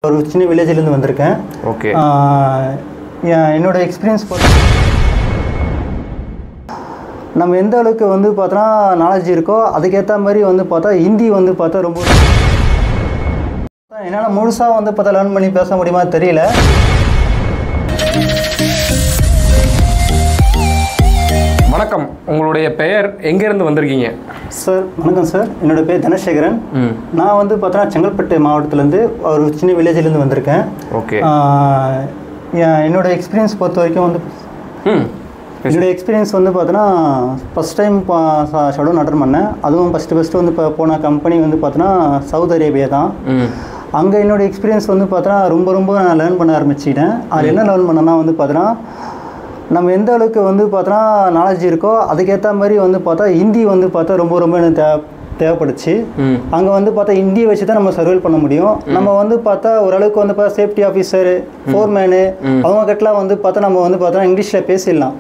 ஒரு சின்ன வில்லேஜ்லேருந்து வந்திருக்கேன். ஓகே. என்னோட எக்ஸ்பீரியன்ஸ் நம்ம எந்த அளவுக்கு வந்து பார்த்தோன்னா நாலேஜ் இருக்கோ அதுக்கேற்ற மாதிரி வந்து பார்த்தா ஹிந்தி வந்து பார்த்தா ரொம்ப என்னால் முழுசாக வந்து பார்த்தா லேர்ன் பண்ணி பேச முடியுமா தெரியல. வணக்கம், உங்களுடைய பெயர் எங்கேருந்து வந்திருக்கீங்க? சார் வணக்கம் சார், என்னோடய பேர் தனசேகரன். நான் வந்து பார்த்தோன்னா செங்கல்பட்டு மாவட்டத்துலேருந்து ஒரு சின்ன வில்லேஜ்லேருந்து வந்திருக்கேன். ஓகே. என்னோடய எக்ஸ்பீரியன்ஸ் பொறுத்த வரைக்கும் வந்து என்னோடய எக்ஸ்பீரியன்ஸ் வந்து பார்த்தோன்னா ஃபஸ்ட் டைம் ஷடவுன் அட்டன் பண்ணேன். அதுவும் ஃபஸ்ட்டு வந்து இப்போ போன கம்பெனி வந்து பார்த்தோன்னா சவுதி அரேபியா தான். அங்கே என்னோடய எக்ஸ்பீரியன்ஸ் வந்து பார்த்தோன்னா ரொம்ப நான் லேர்ன் பண்ண ஆரம்பிச்சிட்டேன். அது என்ன லேர்ன் பண்ணேன்னா வந்து பார்த்தோன்னா நம்ம எந்த அளவுக்கு வந்து பார்த்தோன்னா நாலேஜ் இருக்கோ அதுக்கேற்ற மாதிரி வந்து பார்த்தா ஹிந்தி வந்து பார்த்தா ரொம்ப எனக்கு தேவைப்படுச்சு. அங்கே வந்து பார்த்தா ஹிந்தியை வச்சு தான் நம்ம சர்வைவ் பண்ண முடியும். நம்ம வந்து பார்த்தா ஓரளவுக்கு வந்து பார்த்தா சேஃப்டி ஆஃபீஸரு, ஃபோர்மேனு அவங்க கிட்டலாம் வந்து பார்த்தா நம்ம வந்து பார்த்தா இங்கிலீஷில் பேசிடலாம்.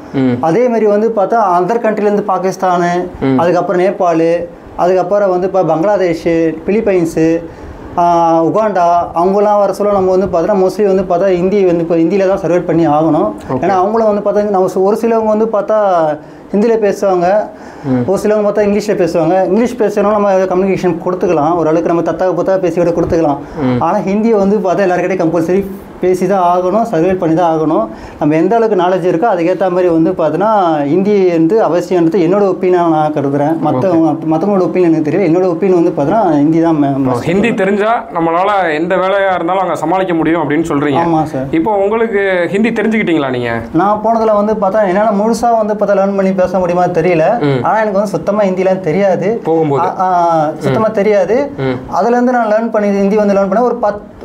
அதே மாதிரி வந்து பார்த்தா அதர் கண்ட்ரிலேருந்து பாகிஸ்தானு, அதுக்கப்புறம் நேபாளு, அதுக்கப்புறம் வந்து இப்போ பங்களாதேஷு, பிலிப்பைன்ஸு, உகாண்டா அவங்களாம் வர சொல்ல நம்ம வந்து பார்த்தோன்னா மோஸ்ட்லி வந்து பார்த்தா ஹிந்தி வந்து இப்போ ஹிந்தியில் தான் சர்வைவ் பண்ணி ஆகணும். ஏன்னா அவங்களும் வந்து பார்த்தா நம்ம ஒரு சிலவங்க வந்து பார்த்தா ஹிந்தியில் பேசுவாங்க, ஒரு சிலவங்க பார்த்தா இங்கிலீஷில் பேசுவாங்க. இங்கிலீஷ் பேசுகிறோம் நம்ம கம்யூனிகேஷன் கொடுத்துக்கலாம், ஓரளவுக்கு நம்ம தத்தாக பேசி கூட கொடுத்துக்கலாம். ஆனால் ஹிந்தியை வந்து பார்த்தா எல்லாருக்கிட்டே கம்பல்சரி பேசி தான் ஆகணும், சர்வே பண்ணி தான் ஆகணும். நம்ம எந்த அளவுக்கு நாலேஜ் இருக்கோ அதுக்கேற்ற மாதிரி வந்து பார்த்தோன்னா ஹிந்தி வந்து அவசியன்றது என்னோட ஒப்பீனியன் நான் கருதுகிறேன். மற்றவங்களோட ஒப்பீனியன் எனக்கு தெரியல. என்னோட ஒப்பீனியன் வந்து பார்த்தோன்னா ஹிந்தி தான். ஹிந்தி தெரிஞ்சால் நம்மளால் எந்த வேலையாக இருந்தாலும் அங்கே சமாளிக்க முடியும் அப்படின்னு சொல்கிறீங்க. ஆமாம் சார். இப்போ உங்களுக்கு ஹிந்தி தெரிஞ்சுக்கிட்டீங்களா நீங்கள்? நான் போனதில் வந்து பார்த்தா என்னால் முழுசாக வந்து பார்த்தா லேர்ன் பண்ணி பேச முடியுமா தெரியல. ஆனால் எனக்கு வந்து சுத்தமாக ஹிந்திலாம் தெரியாது, போகும்போது சுத்தமாக தெரியாது. அதுலேருந்து நான் லேர்ன் பண்ணி ஹிந்தி வந்து லேர்ன் பண்ண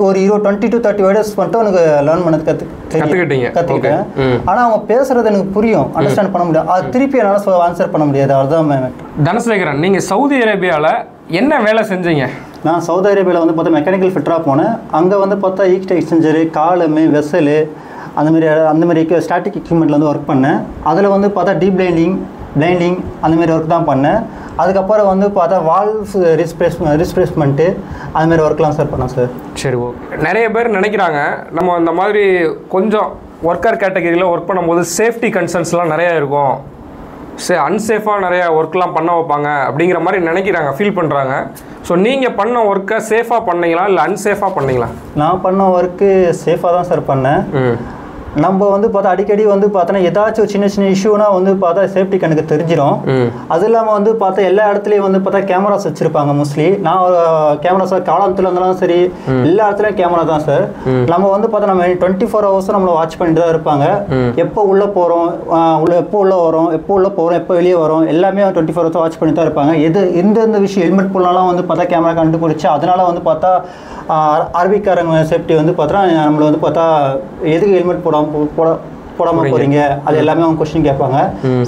ஒரு 20 to 30 வேர்ட்ஸ் மட்டும் எனக்கு லேர்ன் பண்ணது கற்றுக்கிட்டேன். ஆனால் அவங்க பேசுறது எனக்கு புரியும், அண்டர்ஸ்டாண்ட் பண்ண முடியும். அது திருப்பி என்னால் ஆன்சர் பண்ண முடியாது. அதுதான். தனசேகரன், நீங்கள் சவுதி அரேபியாவில் என்ன வேலை செஞ்சீங்க? நான் சவுதி அரேபியாவில் வந்து பார்த்தா மெக்கானிக்கல் ஃபிட்டராக போனேன். அங்கே வந்து பார்த்தா ஹீட் எக்ஸ்சேஞ்சரு, காலமு, வெசலு அந்த மாதிரி ஸ்டாட்டிக் எக்யூப்மெண்ட்டில் வந்து ஒர்க் பண்ணேன். அதில் வந்து பார்த்தா பிளைண்டிங் அந்தமாரி ஒர்க் தான் பண்ணேன். அதுக்கப்புறம் வந்து பார்த்தா வால்ஸ் ரிஸ்பிளேஸ்மெண்ட்டு அதுமாரி ஒர்க்லாம் சார் பண்ணேன் சார். சரி, ஓகே. நிறைய பேர் நினைக்கிறாங்க நம்ம இந்த மாதிரி கொஞ்சம் ஒர்க்கர் கேட்டகரியில் ஒர்க் பண்ணும்போது சேஃப்டி கன்சர்ன்ஸ்லாம் நிறையா இருக்கும், அன்சேஃபாக நிறையா ஒர்க்லாம் பண்ண வைப்பாங்க அப்படிங்கிற மாதிரி நினைக்கிறாங்க, ஃபீல் பண்ணுறாங்க. ஸோ நீங்கள் பண்ண ஒர்க்கை சேஃபாக பண்ணீங்களா இல்லை அன்சேஃபாக பண்ணீங்களா? நான் பண்ண ஒர்க்கு சேஃபாக தான் சார் பண்ணேன். நம்ம வந்து பார்த்தா அடிக்கடி வந்து பார்த்தோன்னா ஏதாச்சும் சின்ன இஷ்யூனா வந்து பார்த்தா சேஃப்டி கணக்கு தெரிஞ்சிடும். அது இல்லாமல் வந்து பார்த்தா எல்லா இடத்துலையும் வந்து பார்த்தா கேமராஸ் வச்சுருப்பாங்க மோஸ்ட்லி. நான் கேமரா சார் காலத்தில் இருந்தாலும் சரி எல்லா இடத்துலையும் கேமரா தான் சார். நம்ம வந்து பார்த்தா நம்ம 24 hours நம்மளை வாட்ச் பண்ணிட்டு தான் இருப்பாங்க. எப்போ உள்ளே போகிறோம், எப்போ உள்ளே வரோம், எப்போ உள்ளே போகிறோம், எப்போ வெளியே வரோம், எல்லாமே 24 hours வாட்ச் பண்ணி தான் இருப்பாங்க. எந்தெந்த விஷயம் ஹெல்மெட் போடலாம் வந்து பார்த்தா கேமரா கண்டுபிடிச்சி அதனால் வந்து பார்த்தா அரபிக்காரங்க சேஃப்டி வந்து பார்த்தா நம்மளை வந்து பார்த்தா எதுக்கு ஹெல்மெட் போடாமல் போகிறீங்க அது எல்லாமே அவங்க கொஸ்டின் கேட்பாங்க.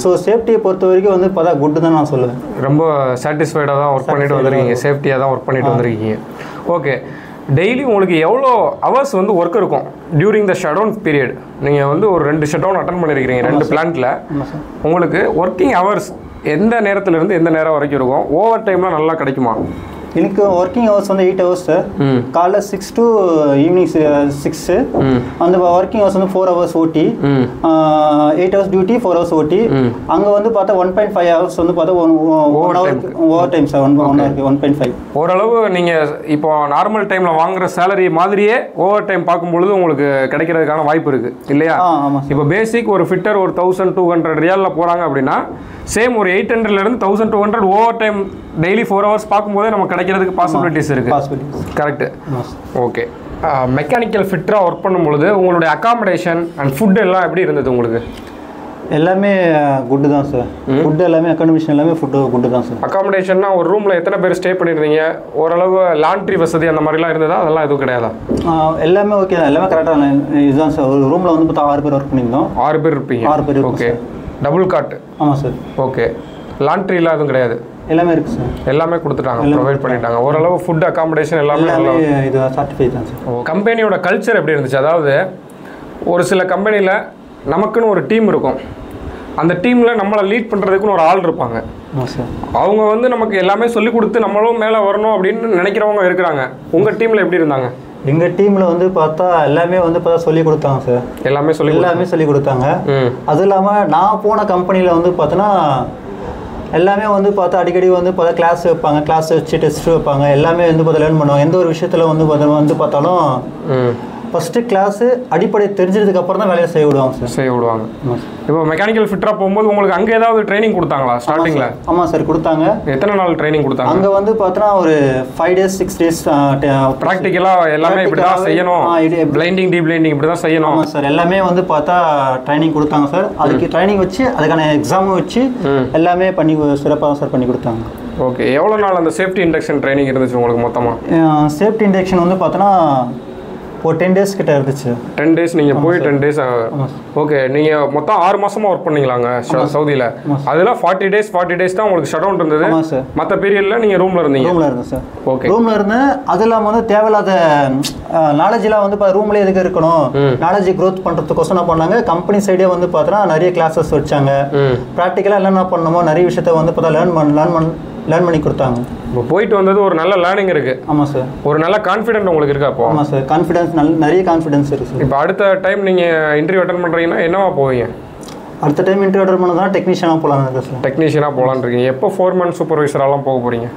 ஸோ சேஃப்டியை பொறுத்த வரைக்கும் வந்து பார்த்தா குட்டு தான் நான் சொல்லுவேன். ரொம்ப சாட்டிஸ்ஃபைடாக தான் ஒர்க் பண்ணிட்டு வந்திருக்கீங்க, சேஃப்டியாக தான் ஒர்க் பண்ணிட்டு வந்திருக்கீங்க. ஓகே. டெய்லி உங்களுக்கு எவ்வளோ ஹவர்ஸ் வந்து ஒர்க் இருக்கும் டியூரிங் த ஷட்டவுன் பீரியட்? நீங்கள் வந்து ஒரு 2 ஷட்டவுன் அட்டன் பண்ணியிருக்கிறீங்க 2 பிளான்ட்டில். உங்களுக்கு ஒர்க்கிங் ஹவர்ஸ் எந்த நேரத்துலேருந்து எந்த நேரம் வரைக்கும் இருக்கும்? ஓவர் டைம்லாம் நல்லா கிடைக்குமா? எனக்கு ஒர்க்கிங் ஹவர்ஸ் வந்து 8 hours சார். காலைல 6 to ஈவினிங் 6. அந்த ஒர்க்கிங் ஹவர்ஸ் வந்து 4 hours ஓட்டி, 8 hours டியூட்டி, 4 hours ஓட்டி. அங்கே வந்து பார்த்தா 1.5 hours வந்து பார்த்தா ஓவர் டைம் சார். 1.5. ஓரளவு நீங்கள் இப்போ நார்மல் டைமில் வாங்குகிற சேலரி மாதிரியே ஓவர் டைம் பார்க்கும்பொழுது உங்களுக்கு கிடைக்கிறதுக்கான வாய்ப்பு இருக்குது இல்லையா? இப்போ பேசிக் ஒரு ஃபிட்டர் ஒரு 1200 ரியாலில் போகிறாங்க அப்படின்னா சேம் ஒரு 800லேருந்து 1200 ஓவர் டைம் டெய்லி 4 hours பார்க்கும்போதே நமக்கு கிடைக்கிறதுக்கு பாசிபிலிட்டிஸ் இருக்குது. கரெக்டு. ஓகே. மெக்கானிக்கல் ஃபிட்டராக ஒர்க் பண்ணும்பொழுது உங்களுடைய அகாமடேஷன் அண்ட் ஃபுட் எல்லாம் எப்படி இருந்தது உங்களுக்கு? எல்லாமே குட்டு தான் சார். ஃபுட்டு எல்லாமே அகாமடேஷன் எல்லாமே ஃபுட்டு குட்டு தான் சார். அகாமடேஷன்னா ஒரு ரூமில் எத்தனை பேர் ஸ்டே பண்ணியிருந்தீங்க? ஓரளவு லாண்ட்ரி வசதி அந்த மாதிரிலாம் இருந்ததா? அதெல்லாம் எதுவும் கிடையாதா? எல்லாமே ஓகே தான், எல்லாமே கரெக்டாக இதுதான் சார். ஒரு ரூமில் வந்து பார்த்தா 6 பேர் ஒர்க் பண்ணியிருந்தோம். 6 பேர் இருப்பீங்க? 6 பேர். ஓகே. Double God? ஆமாம் சார். ஓகே. லாண்ட்ரிலாம் எதுவும் கிடையாது? எல்லாமே இருக்குது சார். எல்லாமே கொடுத்துட்டாங்க, ப்ரொவைட் பண்ணிட்டாங்க. ஓரளவு ஃபுட் அகாமடேஷன் எல்லாமே இது சர்டிஃபைட் தான் சார். கம்பெனியோட கல்ச்சர் எப்படி இருந்துச்சு? அதாவது ஒரு சில கம்பெனியில் நமக்குன்னு ஒரு டீம் இருக்கும், அந்த டீமில் நம்மளை லீட் பண்ணுறதுக்குன்னு ஒரு ஆள் இருப்பாங்க. அவங்க வந்து நமக்கு எல்லாமே சொல்லி கொடுத்து நம்மளும் மேலே வரணும் அப்படின்னு நினைக்கிறவங்க இருக்கிறாங்க. உங்கள் டீமில் எப்படி இருந்தாங்க? எங்கள் டீமில் வந்து பார்த்தா எல்லாமே வந்து பார்த்தா சொல்லி கொடுத்தாங்க சார். எல்லாமே சொல்லி கொடுத்தாங்க. அதுவும் இல்லாமல் நான் போன கம்பெனியில் வந்து பார்த்தோன்னா எல்லாமே வந்து பார்த்தா அடிக்கடி வந்து பார்த்தா கிளாஸ் வைப்பாங்க, கிளாஸ் வச்சு டெஸ்ட் வைப்பாங்க, எல்லாமே வந்து பார்த்தா லேர்ன் பண்ணுவாங்க. எந்த ஒரு விஷயத்தில் வந்து பார்த்தாலும் ஃபஸ்ட்டு கிளாஸு அடிப்படை தெரிஞ்சதுக்கு அப்புறம் தான் வேலையை செய்ய விடுவாங்க சார். செய்ய விடுவாங்க. இப்போ மெக்கானிக்கல் ஃபிட்டராக போகும்போது உங்களுக்கு அங்கே ஏதாவது ட்ரைனிங் கொடுத்தாங்களா ஸ்டார்டிங்கில்? ஆமாம் சார் கொடுத்தாங்க. எத்தனை நாள் ட்ரைனிங் கொடுத்தாங்க? அங்கே வந்து பார்த்தோன்னா ஒரு 5 days 6 days ப்ராக்டிக்கலாக எல்லாமே இப்படி தான் செய்யணும், பிளைண்டிங் டீ பிளைண்டிங் இப்படி தான் செய்யணும். ஆமாம் சார் எல்லாமே வந்து பார்த்தா ட்ரைனிங் கொடுத்தாங்க சார். அதுக்கு ட்ரைனிங் வச்சு அதுக்கான எக்ஸாமும் வச்சு எல்லாமே பண்ணி சிறப்பாக சார் பண்ணி கொடுத்தாங்க. ஓகே. எவ்வளோ நாள் அந்த சேஃப்டி இண்டக்ஷன் ட்ரைனிங் இருந்துச்சு உங்களுக்கு மொத்தமாக? சேஃப்டி இண்டக்ஷன் வந்து பார்த்தோன்னா ஒரு 10 days கிட்ட இருந்துச்சு. 10 days நீங்கள் போய் 10 days. ஓகே. நீங்கள் மொத்தம் 6 மாதமாக ஒர்க் பண்ணீங்களாங்க சவுதியில்? அதில் 40 days தான் உங்களுக்கு ஷட் டவுன் இருந்தது. மற்ற பீரியடில் நீங்கள் ரூமில் இருந்தீங்க? ரூமில் இருந்தேன் சார். ஓகே. ரூமில் இருந்தேன். அது இல்லாமல் வந்து தேவையில்லாத நாலேஜெலாம் வந்து ரூம்லேயே எதுக்கு இருக்கணும், நாலேஜ் க்ரோத் பண்ணுறதுக்கோசம் என்ன பண்ணாங்க, கம்பெனி சைடே வந்து பார்த்தோன்னா நிறைய கிளாஸஸ் வச்சாங்க. ப்ராக்டிக்கலாக என்னென்ன பண்ணணுமோ நிறைய விஷயத்த வந்து பார்த்தா லேர்ன் பண்ணி கொடுத்தாங்க. இப்போ போயிட்டு வந்தது ஒரு நல்ல லேர்னிங் இருக்குது. ஆமாம் சார். ஒரு நல்ல கான்ஃபிடென்ட் உங்களுக்கு இருக்கா அப்போ? ஆமாம் சார். கான்ஃபிடன்ஸ் நிறைய கான்ஃபிடன்ஸ் இருக்குது சார். இப்போ அடுத்த டைம் நீங்கள் இன்டர்வியூ அட்டன் பண்ணுறீங்கன்னா என்னவா போவீங்க? அடுத்த டைம் இன்டர்வியூ அட்டன் பண்ணதான் டெக்னீஷியனாக போகலான்னு இருக்கேன் சார். டெக்னீஷியனாக போகலான்னு இருக்கீங்க. எப்போ ஃபோர்மேன் சூப்பர்வைசரெல்லாம் போக போகிறீங்க?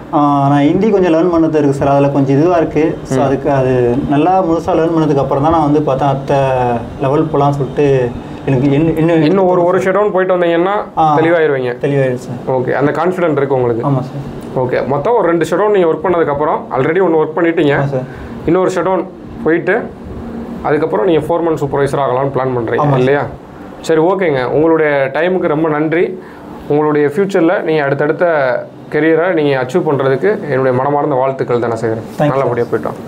நான் ஹிந்தி கொஞ்சம் லேர்ன் பண்ணது இருக்குது சார். அதில் கொஞ்சம் இதுவாக இருக்குது. ஸோ அதுக்கு அது நல்லா முழுசாக லேர்ன் பண்ணதுக்கு அப்புறம் தான் நான் வந்து பார்த்தா அடுத்த லெவல் போகலான்னு சொல்லிட்டு எனக்கு இன்னும் ஒரு ஷட் டவுன் போயிட்டு வந்தீங்கன்னா தெளிவாயிருவீங்க. தெளிவாயிடுச்சு சார். ஓகே. அந்த கான்ஃபிடென்ட் இருக்குது உங்களுக்கு? ஆமாம் சார். ஓகே. மொத்தம் ஒரு 2 ஷட் டவுன் நீங்கள் ஒர்க் பண்ணதுக்கப்புறம் ஆல்ரெடி ஒன்று ஒர்க் பண்ணிட்டீங்க, இன்னொரு ஷட் டவுன் போயிட்டு அதுக்கப்புறம் நீங்கள் ஃபோர்மேன் சூப்பர்வைசர் ஆகலாம்னு பிளான் பண்ணுறீங்க இல்லையா? சரி, ஓகேங்க. உங்களுடைய டைமுக்கு ரொம்ப நன்றி. உங்களுடைய ஃப்யூச்சரில் நீங்கள் அடுத்தடுத்த கெரியரை நீங்கள் அச்சீவ் பண்ணுறதுக்கு என்னுடைய மனமார்ந்த வாழ்த்துக்கள் தானே செய்கிறேன். நல்லபடியாக போயிட்டோம்.